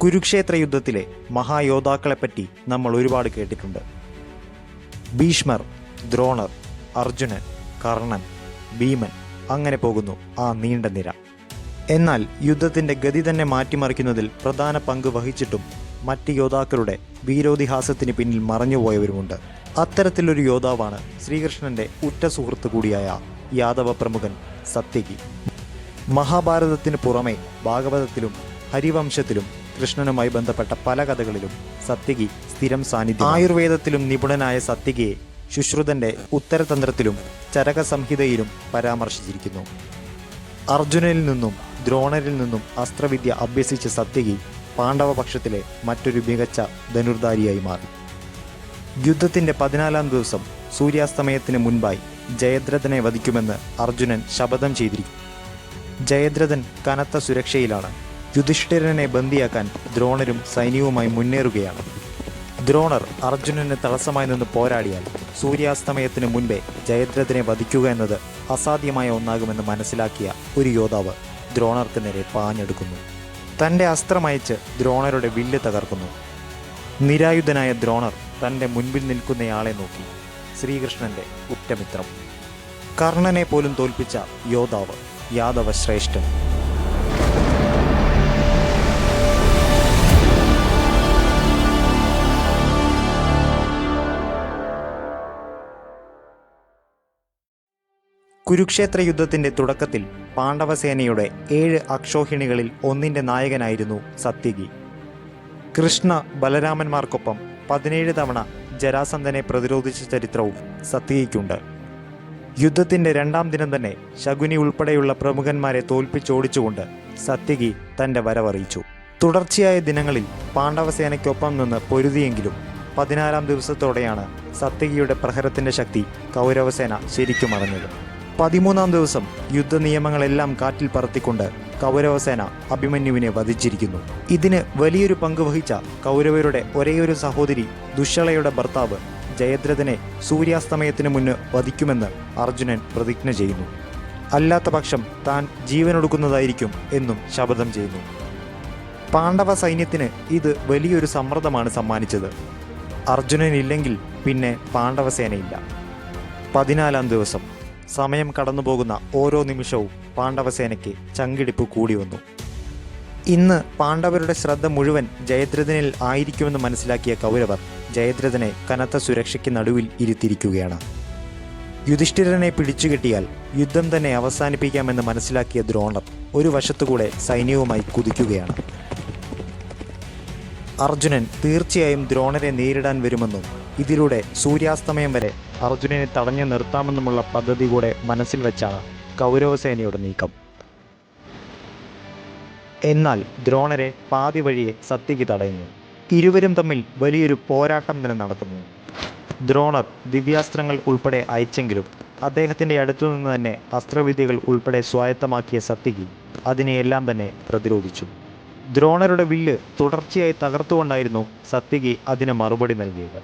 കുരുക്ഷേത്ര യുദ്ധത്തിലെ മഹായോദ്ധാക്കളെപ്പറ്റി നമ്മൾ ഒരുപാട് കേട്ടിട്ടുണ്ട്. ഭീഷ്മർ, ദ്രോണർ, അർജുനൻ, കർണൻ, ഭീമൻ, അങ്ങനെ പോകുന്നു ആ നീണ്ട നിര. എന്നാൽ യുദ്ധത്തിൻ്റെ ഗതി തന്നെ മാറ്റിമറിക്കുന്നതിൽ പ്രധാന പങ്ക് വഹിച്ചിട്ടും മറ്റ് യോദ്ധാക്കളുടെ വീരോതിഹാസത്തിന് പിന്നിൽ മറഞ്ഞുപോയവരുമുണ്ട്. അത്തരത്തിലൊരു യോദ്ധാവാണ് ശ്രീകൃഷ്ണൻ്റെ ഉറ്റ സുഹൃത്ത് കൂടിയായ യാദവ പ്രമുഖൻ സത്യകി. മഹാഭാരതത്തിന് പുറമെ ഭാഗവതത്തിലും ഹരിവംശത്തിലും കൃഷ്ണനുമായി ബന്ധപ്പെട്ട പല കഥകളിലും സത്യകി സ്ഥിരം സാന്നിധ്യം. ആയുർവേദത്തിലും നിപുണനായ സത്യകിയെ ശുശ്രുതൻ്റെ ഉത്തരതന്ത്രത്തിലും ചരകസംഹിതയിലും പരാമർശിച്ചിരിക്കുന്നു. അർജുനനിൽ നിന്നും ദ്രോണരിൽ നിന്നും അസ്ത്രവിദ്യ അഭ്യസിച്ച സത്യകി പാണ്ഡവപക്ഷത്തിലെ മറ്റൊരു മികച്ച ധനുർധാരിയായി മാറി. യുദ്ധത്തിൻ്റെ 14-ാം ദിവസം സൂര്യാസ്തമയത്തിന് മുൻപായി ജയദ്രഥനെ വധിക്കുമെന്ന് അർജുനൻ ശപഥം ചെയ്തിരിക്കും. ജയദ്രഥൻ കനത്ത സുരക്ഷയിലാണ്. യുധിഷ്ഠിരനെ ബന്ദിയാക്കാൻ ദ്രോണരും സൈന്യവുമായി മുന്നേറുകയാണ്. ദ്രോണർ അർജുനന് തടസ്സമായി നിന്ന് പോരാടിയാൽ സൂര്യാസ്തമയത്തിന് മുൻപേ ജയദ്രഥനെ വധിക്കുക എന്നത് അസാധ്യമായ ഒന്നാകുമെന്ന് മനസ്സിലാക്കിയ ഒരു യോദ്ധാവ് ദ്രോണർക്ക് നേരെ പാഞ്ഞെടുക്കുന്നു. തൻ്റെ അസ്ത്രമയച്ച് ദ്രോണരുടെ വില്ല് തകർക്കുന്നു. നിരായുധനായ ദ്രോണർ തൻ്റെ മുൻപിൽ നിൽക്കുന്നയാളെ നോക്കി. ശ്രീകൃഷ്ണൻ്റെ ഉറ്റമിത്രം, കർണനെ പോലും തോൽപ്പിച്ച യോദ്ധാവ്, യാദവ ശ്രേഷ്ഠൻ. കുരുക്ഷേത്ര യുദ്ധത്തിൻ്റെ തുടക്കത്തിൽ പാണ്ഡവസേനയുടെ 7 അക്ഷോഹിണികളിൽ ഒന്നിൻ്റെ നായകനായിരുന്നു സത്യകി. കൃഷ്ണ ബലരാമന്മാർക്കൊപ്പം 17 തവണ ജരാസന്ധനെ പ്രതിരോധിച്ച ചരിത്രവും സത്യകിക്കുണ്ട്. യുദ്ധത്തിൻ്റെ 2-ാം ദിനം തന്നെ ശകുനി ഉൾപ്പെടെയുള്ള പ്രമുഖന്മാരെ തോൽപ്പിച്ചോടിച്ചുകൊണ്ട് സത്യകി തൻ്റെ വരവറിയിച്ചു. തുടർച്ചയായ ദിനങ്ങളിൽ പാണ്ഡവസേനയ്ക്കൊപ്പം നിന്ന് പൊരുതിയെങ്കിലും 16-ാം ദിവസത്തോടെയാണ് സത്യകിയുടെ പ്രഹരത്തിൻ്റെ ശക്തി കൗരവസേന ശരിക്കും അറിഞ്ഞത്. 13-ാം ദിവസം യുദ്ധനിയമങ്ങളെല്ലാം കാറ്റിൽ പറത്തിക്കൊണ്ട് കൗരവസേന അഭിമന്യുവിനെ വധിച്ചിരിക്കുന്നു. ഇതിന് വലിയൊരു പങ്ക് വഹിച്ച കൗരവരുടെ ഒരേയൊരു സഹോദരി ദുശ്ശളയുടെ ഭർത്താവ് ജയദ്രഥനെ സൂര്യാസ്തമയത്തിന് മുന്ന് വധിക്കുമെന്ന് അർജുനൻ പ്രതിജ്ഞ ചെയ്യുന്നു. അല്ലാത്ത പക്ഷം താൻ ജീവനൊടുക്കുന്നതായിരിക്കും എന്നും ശപഥം ചെയ്യുന്നു. പാണ്ഡവ സൈന്യത്തിന് ഇത് വലിയൊരു സമ്മർദ്ദമാണ് സമ്മാനിച്ചത്. അർജുനനില്ലെങ്കിൽ പിന്നെ പാണ്ഡവസേനയില്ല. 14-ാം ദിവസം സമയം കടന്നുപോകുന്ന ഓരോ നിമിഷവും പാണ്ഡവസേനയ്ക്ക് ചങ്കിടിപ്പ് കൂടി വന്നു. ഇന്ന് പാണ്ഡവരുടെ ശ്രദ്ധ മുഴുവൻ ജയദ്രഥനിൽ ആയിരിക്കുമെന്ന് മനസ്സിലാക്കിയ കൗരവർ ജയദ്രഥനെ കനത്ത സുരക്ഷയ്ക്ക് നടുവിൽ ഇരുത്തിയിരിക്കുകയാണ്. യുധിഷ്ഠിരനെ പിടിച്ചുകെട്ടിയാൽ യുദ്ധം തന്നെ അവസാനിപ്പിക്കാമെന്ന് മനസ്സിലാക്കിയ ദ്രോണർ ഒരു വശത്തുകൂടെ സൈന്യവുമായി കുതിക്കുകയാണ്. അർജുനൻ തീർച്ചയായും ദ്രോണരെ നേരിടാൻ വരുമെന്നും ഇതിലൂടെ സൂര്യാസ്തമയം വരെ അർജുനനെ തടഞ്ഞു നിർത്താമെന്നുമുള്ള പദ്ധതി കൂടെ മനസ്സിൽ വെച്ചാണ് കൗരവസേനയുടെ നീക്കം. എന്നാൽ ദ്രോണരെ പാതി വഴിയെ സത്യകി തടയുന്നു. ഇരുവരും തമ്മിൽ വലിയൊരു പോരാട്ടം തന്നെ നടത്തുന്നു. ദ്രോണർ ദിവ്യാസ്ത്രങ്ങൾ ഉൾപ്പെടെ അയച്ചെങ്കിലും അദ്ദേഹത്തിൻ്റെ അടുത്തുനിന്ന് തന്നെ അസ്ത്രവിദ്യകൾ ഉൾപ്പെടെ സ്വായത്തമാക്കിയ സത്യകി അതിനെയെല്ലാം തന്നെ പ്രതിരോധിച്ചു. ദ്രോണരുടെ വില്ല് തുടർച്ചയായി തകർത്തുകൊണ്ടായിരുന്നു സത്യകി അതിന് മറുപടി നൽകിയത്.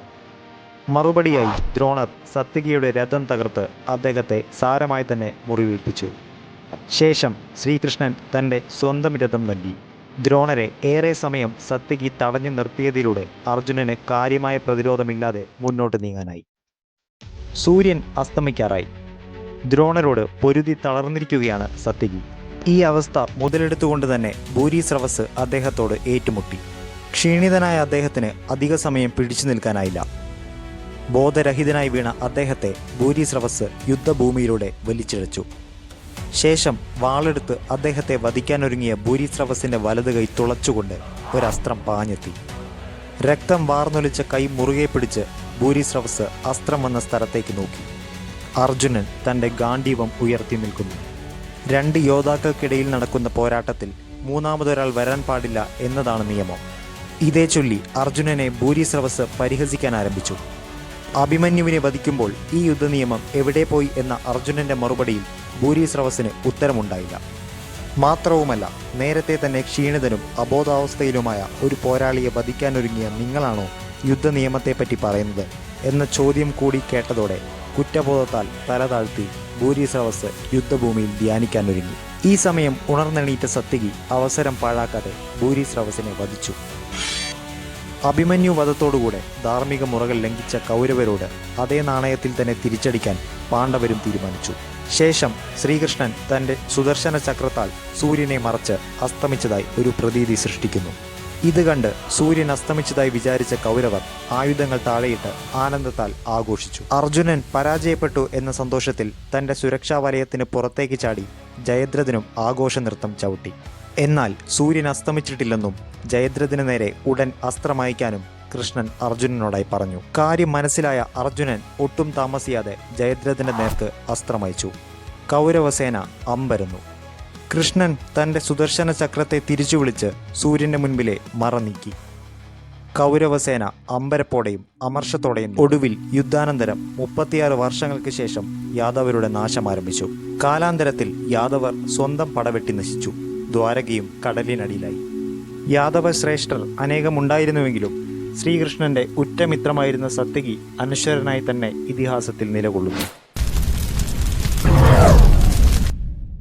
മറുപടിയായി ദ്രോണർ സത്യകിയുടെ രഥം തകർത്ത് അദ്ദേഹത്തെ സാരമായി തന്നെ മുറിവേൽപ്പിച്ചു. ശേഷം ശ്രീകൃഷ്ണൻ തൻ്റെ സ്വന്തം രഥം നൽകി. ദ്രോണരെ ഏറെ സമയം സത്യകി തടഞ്ഞു നിർത്തിയതിലൂടെ അർജുനന് കാര്യമായ പ്രതിരോധമില്ലാതെ മുന്നോട്ട് നീങ്ങാനായി. സൂര്യൻ അസ്തമിക്കാറായി. ദ്രോണരോട് പൊരുതി തളർന്നിരിക്കുകയാണ് സത്യകി. ഈ അവസ്ഥ മുതലെടുത്തുകൊണ്ട് തന്നെ ഭൂരിസ്രവസ് അദ്ദേഹത്തോട് ഏറ്റുമുട്ടി. ക്ഷീണിതനായ അദ്ദേഹത്തിന് അധിക സമയം പിടിച്ചു നിൽക്കാനായില്ല. ബോധരഹിതനായി വീണ അദ്ദേഹത്തെ ഭൂരിസ്രവസ് യുദ്ധഭൂമിയിലൂടെ വലിച്ചിഴച്ചു. ശേഷം വാളെടുത്ത് അദ്ദേഹത്തെ വധിക്കാനൊരുങ്ങിയ ഭൂരിസ്രവസിൻ്റെ വലത് കൈ തുളച്ചുകൊണ്ട് ഒരസ്ത്രം പാഞ്ഞെത്തി. രക്തം വാർന്നൊലിച്ച കൈ മുറുകെ പിടിച്ച് ഭൂരിസ്രവസ് അസ്ത്രം വന്ന സ്ഥലത്തേക്ക് നോക്കി. അർജുനൻ തൻ്റെ ഗാണ്ഡീവം ഉയർത്തി നിൽക്കുന്നു. 2 യോദ്ധാക്കൾക്കിടയിൽ നടക്കുന്ന പോരാട്ടത്തിൽ മൂന്നാമതൊരാൾ വരാൻ പാടില്ല എന്നതാണ് നിയമം. ഇതേ ചൊല്ലി അർജുനനെ ഭൂരിസ്രവസ് പരിഹസിക്കാൻ ആരംഭിച്ചു. അഭിമന്യുവിനെ വധിക്കുമ്പോൾ ഈ യുദ്ധനിയമം എവിടെ പോയി എന്ന അർജുനൻ്റെ മറുപടിയിൽ ഭൂരിസ്രവസിന് ഉത്തരമുണ്ടായില്ല. മാത്രവുമല്ല, നേരത്തെ തന്നെ ക്ഷീണിതനും അബോധാവസ്ഥയിലുമായ ഒരു പോരാളിയെ വധിക്കാനൊരുങ്ങിയ നിങ്ങളാണോ യുദ്ധനിയമത്തെപ്പറ്റി പറയുന്നത് എന്ന ചോദ്യം കൂടി കേട്ടതോടെ കുറ്റബോധത്താൽ തല താഴ്ത്തി ഭൂരിശ്രവസ് യുദ്ധഭൂമിയിൽ ധ്യാനിക്കാനൊരുങ്ങി. ഈ സമയം ഉണർന്നെണീറ്റ സത്യകി അവസരം പാഴാക്കാതെ ഭൂരിശ്രവസിനെ വധിച്ചു. അഭിമന്യു വധത്തോടുകൂടെ ധാർമ്മിക മുറകൾ ലംഘിച്ച കൗരവരോട് അതേ നാണയത്തിൽ തന്നെ തിരിച്ചടിക്കാൻ പാണ്ഡവരും തീരുമാനിച്ചു. ശേഷം ശ്രീകൃഷ്ണൻ തൻ്റെ സുദർശന ചക്രത്താൽ സൂര്യനെ മറച്ച് അസ്തമിച്ചതായി ഒരു പ്രതീതി സൃഷ്ടിക്കുന്നു. ഇത് കണ്ട് സൂര്യൻ അസ്തമിച്ചതായി വിചാരിച്ച കൗരവർ ആയുധങ്ങൾ താഴെയിട്ട് ആനന്ദത്താൽ ആഘോഷിച്ചു. അർജുനൻ പരാജയപ്പെട്ടു എന്ന സന്തോഷത്തിൽ തൻ്റെ സുരക്ഷാ വലയത്തിന് പുറത്തേക്ക് ചാടി ജയദ്രഥനും ആഘോഷ നൃത്തം ചവിട്ടി. എന്നാൽ സൂര്യൻ അസ്തമിച്ചിട്ടില്ലെന്നും ജയദ്രഥന് നേരെ ഉടൻ അസ്ത്രമയക്കാനും കൃഷ്ണൻ അർജുനനോടായി പറഞ്ഞു. കാര്യം മനസ്സിലായ അർജുനൻ ഒട്ടും താമസിയാതെ ജയദ്രഥന്റെ നേർക്ക് അസ്ത്രമയച്ചു. കൗരവസേന അമ്പരന്നു. കൃഷ്ണൻ തൻ്റെ സുദർശന ചക്രത്തെ തിരിച്ചു വിളിച്ച് സൂര്യന്റെ മുൻപിലെ മറ നീക്കി. കൗരവസേന അമ്പരപ്പോടെയും അമർഷത്തോടെയും ഒടുവിൽ യുദ്ധാനന്തരം 36 വർഷങ്ങൾക്ക് ശേഷം യാദവരുടെ നാശം ആരംഭിച്ചു. കാലാന്തരത്തിൽ യാദവർ സ്വന്തം പടവെട്ടി നശിച്ചു. ദ്വാരകയും കടലിനടിയിലായി. യാദവ ശ്രേഷ്ഠർ അനേകമുണ്ടായിരുന്നുവെങ്കിലും ശ്രീകൃഷ്ണന്റെ ഉറ്റമിത്രമായിരുന്ന സത്യകി അനശ്വരനായി തന്നെ ഇതിഹാസത്തിൽ നിലകൊള്ളുന്നു.